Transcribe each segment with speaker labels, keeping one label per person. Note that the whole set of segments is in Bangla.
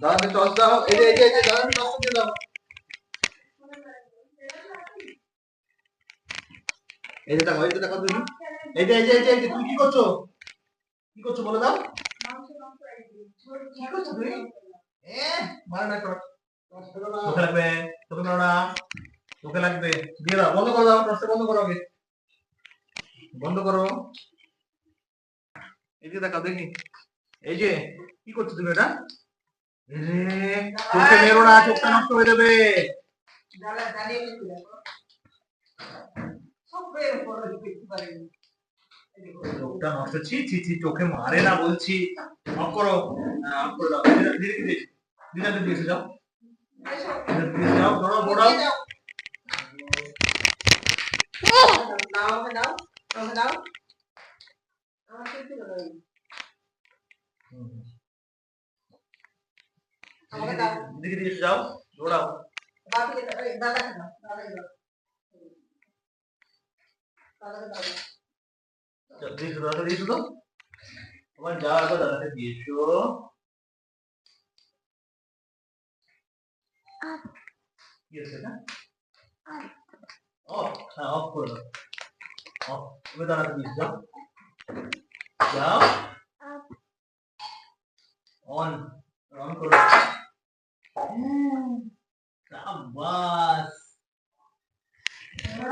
Speaker 1: দাদাকে টস দাও। এই যে দাদাকে টস দিয়ে দাও। এই যে দেখো তুমি। এই যে তুমি কি করছো? কি করছো বলে দাও। কি করছো তুমি? মার না টস। চোখে লাগবে। চোখে মারো না। চোখে লাগবে। দিয়ে দাও। বন্ধ করে দাও। টসটা বন্ধ করো আগে। বন্ধ করো। এই যে দেখো দেখি। এই যে কি করছো তুমি এটা? চোখে মেরো না, চোখটা নষ্ট হয়ে যাবে। চোখটা নষ্ট। ছি ছি ছি, চোখে মারে না বলছি। অফ করো। অফ করে দাও। ধীরে ধীরে ধীরে দিয়েছে যাও। যাও দৌড়াও দৌড়াও। দিকে দিয়েছে যাও দৌড়াও। দিয়েছো তো তোমার যা আগে দাদাকে দিয়েছো। কি আছে এটা? অফ। হ্যাঁ অফ করে দাও। অফ। তুমি দাদাকে দিয়েছো যাও। যাও। অন। অন করো। শাবাশ।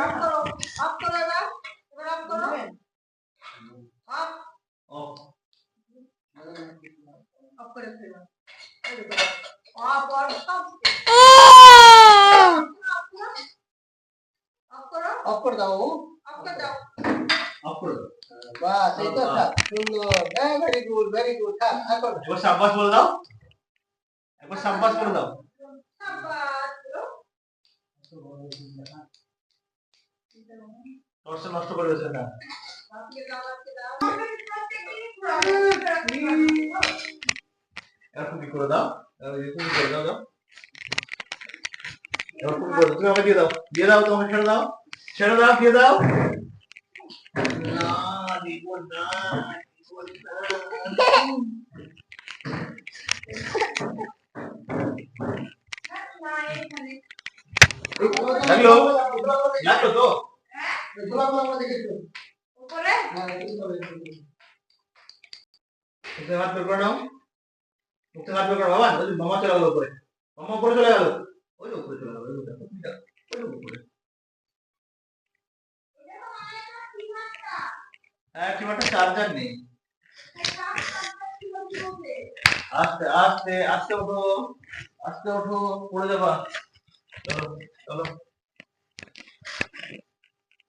Speaker 1: অফ করো। অফ করো এবার। এবার অফ করো। অফ। অফ। অফ করে ফেলো। এই দেখো। অফ অন সব। অফ করো। অফ করে দাও। অফ করে দাও। অফ করে দাও। বাস এই তো থাক। সুন্দর। Very good very good. থাক এখন। এবার শাবাশ বলে দাও। একবার শাবাশ করে দাও। শাবাশ বলো। টর্চটা নষ্ট করে দিয়েছে না। এরকম কি করে দাও। এরকম করে দাও দাও। এরকম করে তুমি আমাকে দিয়ে দাও। দিয়ে দাও তোমাকে ছেড়ে দাও। ছেড়ে দাও দিয়ে দাও। না দিব না। লাগলো লাগলো তো। উপরে হাত বের করে নাও। মুখে হাত বের করো বাবা। মামা চলে গেল উপরে। মামা উপরে চলে গেল। ওই উপরে চলে গেল। ওই উপরে। হ্যাঁ টিমারটা চার্জার নেই। আস্তে আস্তে আস্তে ওঠো। আস্তে ওঠো পড়ে যাবা। চলো চলো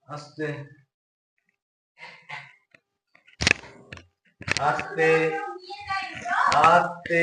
Speaker 1: আস্তে আস্তে আস্তে।